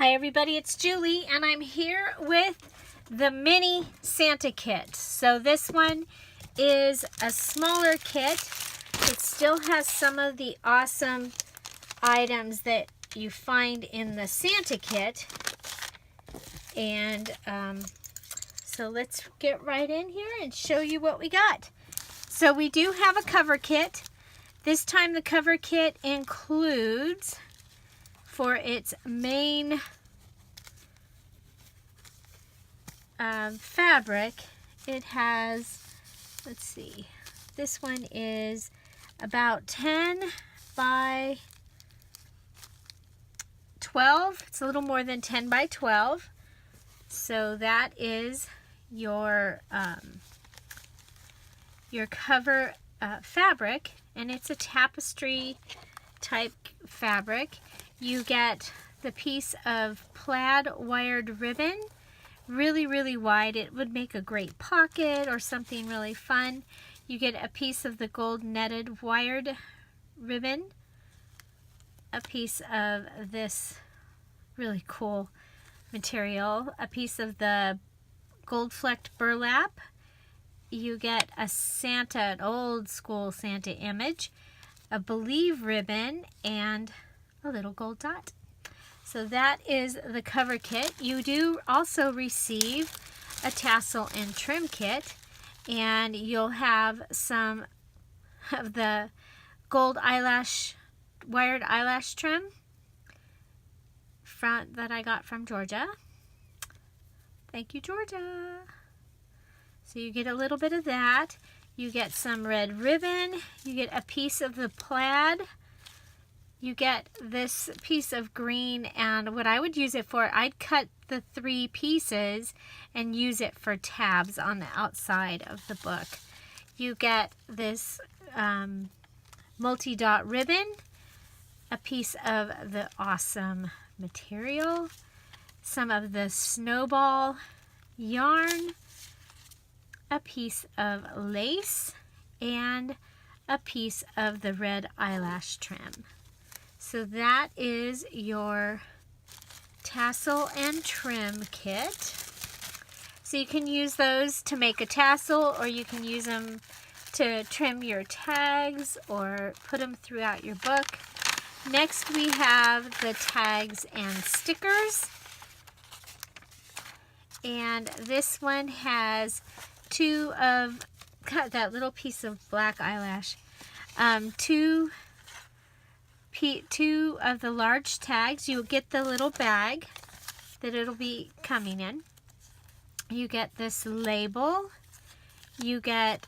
Hi everybody, it's Julie and I'm here with the mini Santa kit. So this one is a smaller kit. It still has some of the awesome items that you find in the Santa kit. And so let's get right in here and show you what we got. So we do have a cover kit. This time the cover kit includes, for its main fabric, it has, let's see, this one is about 10 by 12. It's a little more than 10 by 12. So that is your cover fabric, and it's a tapestry type fabric. You get the piece of plaid wired ribbon, really wide. It would make a great pocket or something really fun. You get a piece of the gold netted wired ribbon, a piece of this really cool material, a piece of the gold flecked burlap. You get a Santa, an old school Santa image, a believe ribbon, and a little gold dot. So that is the cover kit. You do also receive a tassel and trim kit, and you'll have some of the gold eyelash, wired eyelash trim that I got from Georgia. Thank you, Georgia. So you get a little bit of that. You get some red ribbon. You get a piece of the plaid. You get this piece of green, and what I would use it for, I'd cut the 3 pieces and use it for tabs on the outside of the book. You get this multi-dot ribbon, a piece of the awesome material, some of the snowball yarn, a piece of lace, and a piece of the red eyelash trim. So that is your tassel and trim kit. So you can use those to make a tassel, or you can use them to trim your tags or put them throughout your book. Next we have the tags and stickers. And this one has got that little piece of black eyelash, two of the large tags. You'll get the little bag that it'll be coming in. You get this label. You get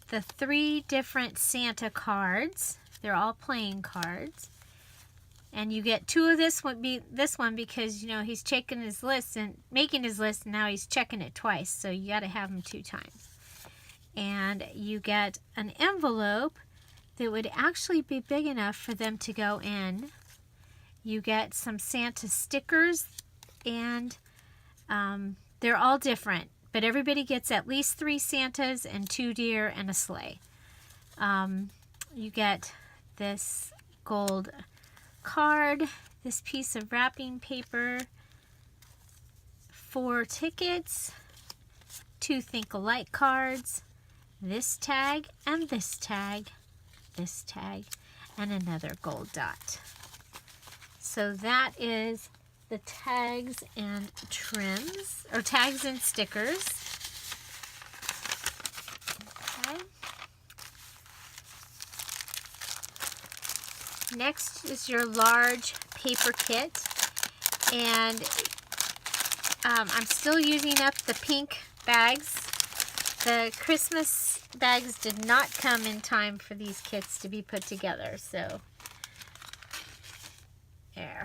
the 3 different Santa cards. They're all playing cards. And you get 2 of this one because, you know, he's checking his list and making his list, and now he's checking it twice. So you got to have them 2 times. And you get an envelope that would actually be big enough for them to go in. You get some Santa stickers, and they're all different, but everybody gets at least 3 Santas and 2 deer and a sleigh. You get this gold card, this piece of wrapping paper, 4 tickets, 2 Think Alike cards, this tag and this tag, this tag, and another gold dot. So that is the tags and trims, or tags and stickers. Okay. Next is your large paper kit, and I'm still using up the pink bags. The Christmas bags did not come in time for these kits to be put together, so there.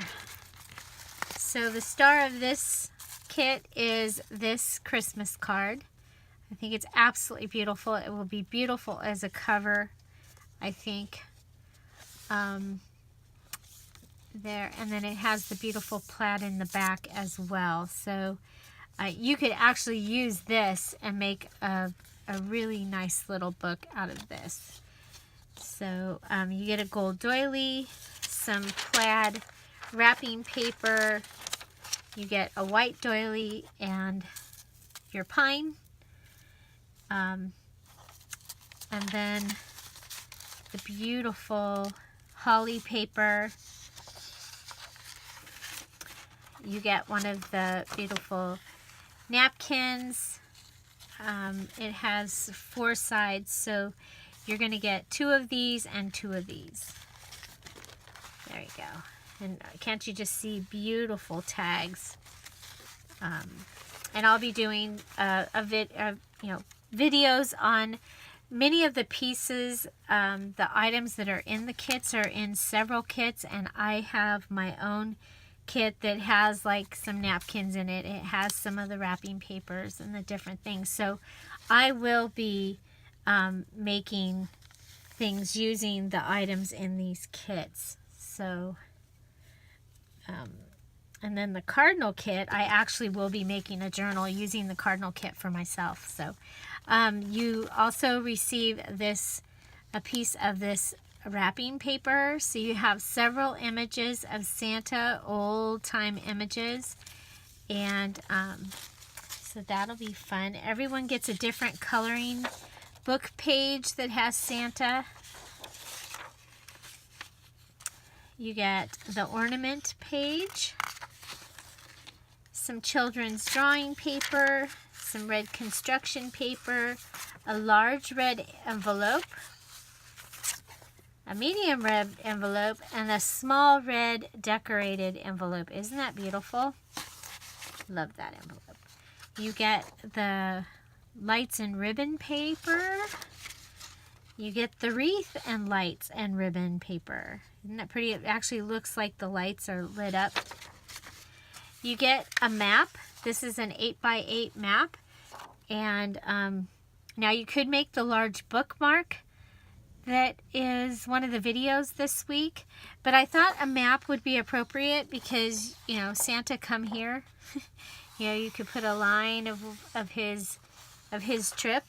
So the star of this kit is this Christmas card. I think it's absolutely beautiful. It will be beautiful as a cover, I think. There, and then it has the beautiful plaid in the back as well. So you could actually use this and make a really nice little book out of this. So you get a gold doily, some plaid wrapping paper, You get a white doily and your pine. And then the beautiful holly paper. You get one of the beautiful napkins. It has 4 sides, so you're going to get 2 of these and 2 of these. There you go. And can't you just see beautiful tags? And I'll be doing videos on many of the pieces. The items that are in the kits are in several kits, and I have my own kit that has like some napkins in it. It has some of the wrapping papers and the different things. So I will be making things using the items in these kits. So and then the cardinal kit, I actually will be making a journal using the cardinal kit for myself. So you also receive a piece of this wrapping paper. So you have several images of Santa, old time images. And so that'll be fun. Everyone gets a different coloring book page that has Santa. You get the ornament page, some children's drawing paper, some red construction paper, a large red envelope, a medium red envelope, and a small red decorated envelope. Isn't that beautiful? Love that envelope. You get the lights and ribbon paper. You get the wreath and lights and ribbon paper. Isn't that pretty? It actually looks like the lights are lit up. You get a map. This is an 8x8 map. And now you could make the large bookmark that is one of the videos this week. But I thought a map would be appropriate because, you know, Santa come here. You know, you could put a line of his trip.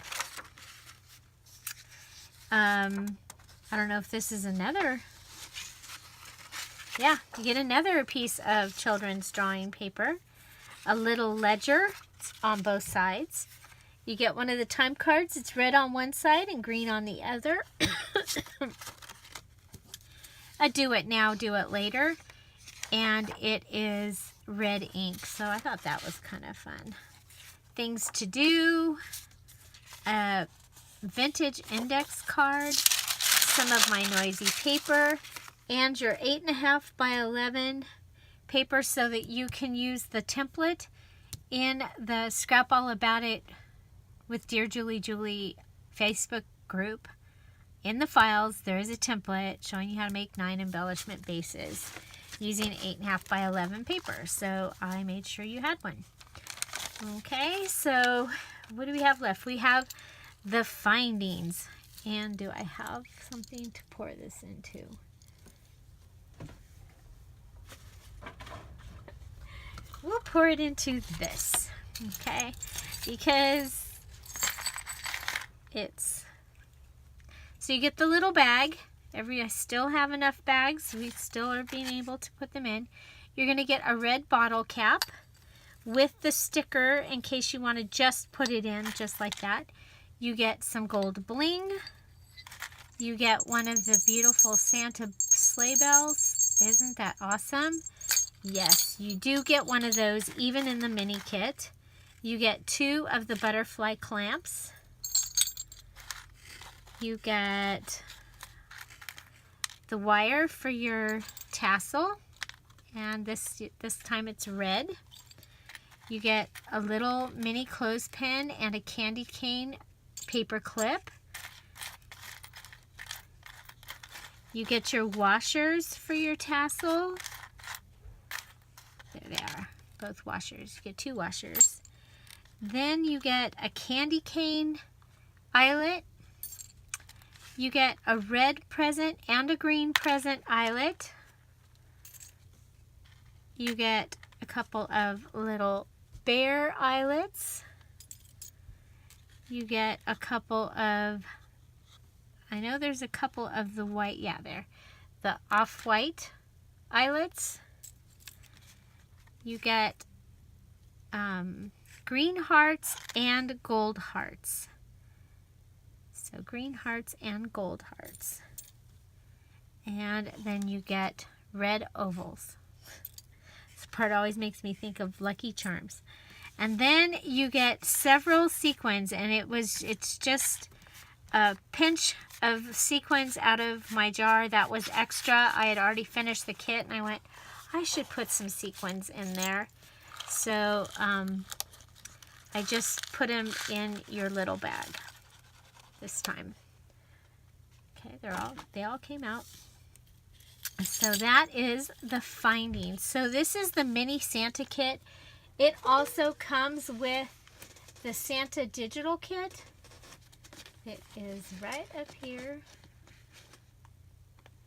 I don't know if this is another. Yeah, you get another piece of children's drawing paper. A little ledger on both sides. You get one of the time cards. It's red on one side and green on the other. A do it now, do it later. And it is red ink. So I thought that was kind of fun. Things to do. A vintage index card. Some of my noisy paper. And your 8.5 by 11 paper so that you can use the template in the Scrap All About It with Dear Julie Julie Facebook group. In the files, there is a template showing you how to make 9 embellishment bases using 8.5 by 11 paper. So I made sure you had one. Okay, so what do we have left? We have the findings. And do I have something to pour this into? We'll pour it into this, okay? Because it's... So you get the little bag. I still have enough bags. We still are being able to put them in. You're going to get a red bottle cap with the sticker in case you want to just put it in just like that. You get some gold bling. You get one of the beautiful Santa sleigh bells. Isn't that awesome? Yes, you do get one of those even in the mini kit. You get 2 of the butterfly clamps. You get the wire for your tassel, and this time it's red. You get a little mini clothespin and a candy cane paper clip. You get your washers for your tassel. There they are, both washers. You get 2 washers. Then you get a candy cane eyelet. You get a red present and a green present eyelet. You get a couple of little bear eyelets. You get a couple of, I know there's a couple of the white, yeah, there, the off-white eyelets. You get green hearts and gold hearts. So green hearts and gold hearts. And then you get red ovals. This part always makes me think of Lucky Charms. And then you get several sequins, and it's just a pinch of sequins out of my jar that was extra. I had already finished the kit, and I went, I should put some sequins in there. So I just put them in your little bag this time. Okay, they all came out. So that is the finding. So this is the mini Santa kit. It also comes with the Santa digital kit. It is right up here.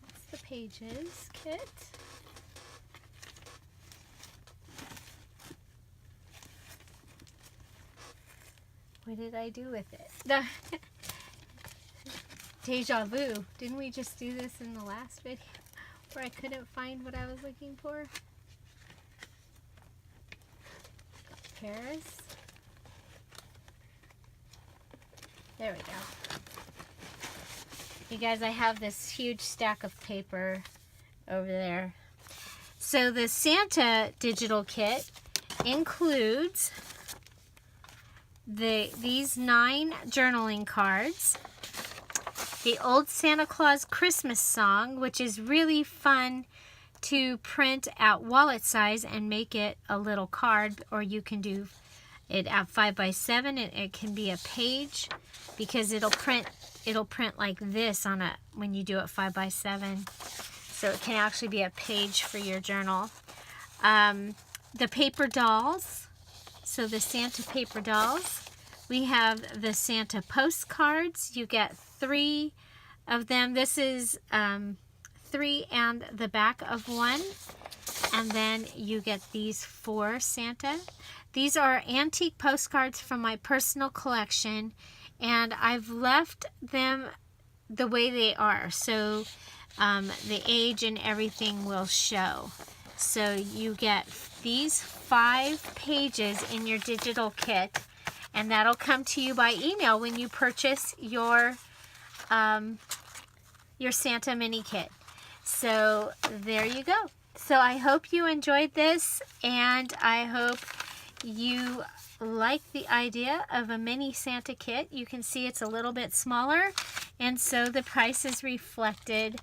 That's the Pages kit. What did I do with it? The Deja vu. Didn't we just do this in the last video where I couldn't find what I was looking for? Paris. There we go. You guys, I have this huge stack of paper over there. So the Santa digital kit includes these 9 journaling cards, the Old Santa Claus Christmas song, which is really fun to print at wallet size and make it a little card, or you can do it at 5x7 and it can be a page, because it'll print like this on a when you do it 5x7, so it can actually be a page for your journal. The paper dolls, so the Santa paper dolls. We have the Santa postcards. You get 3 of them. This is 3 and the back of 1. And then you get these 4 Santa. These are antique postcards from my personal collection, and I've left them the way they are, so the age and everything will show. So you get these 5 pages in your digital kit, and that'll come to you by email when you purchase your Santa mini kit. So there you go. So I hope you enjoyed this, and I hope you like the idea of a mini Santa kit. You can see it's a little bit smaller, and so the price is reflected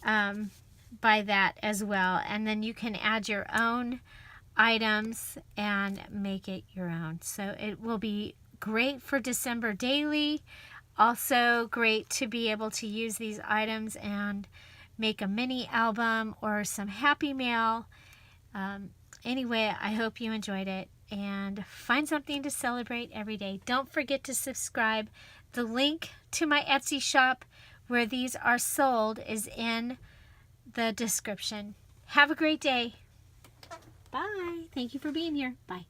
by that as well. And then you can add your own items and make it your own. So it will be great for December daily. Also great to be able to use these items and make a mini album or some happy mail. Anyway, I hope you enjoyed it, and find something to celebrate every day. Don't forget to subscribe. The link to my Etsy shop where these are sold is in the description. Have a great day. Bye. Thank you for being here. Bye.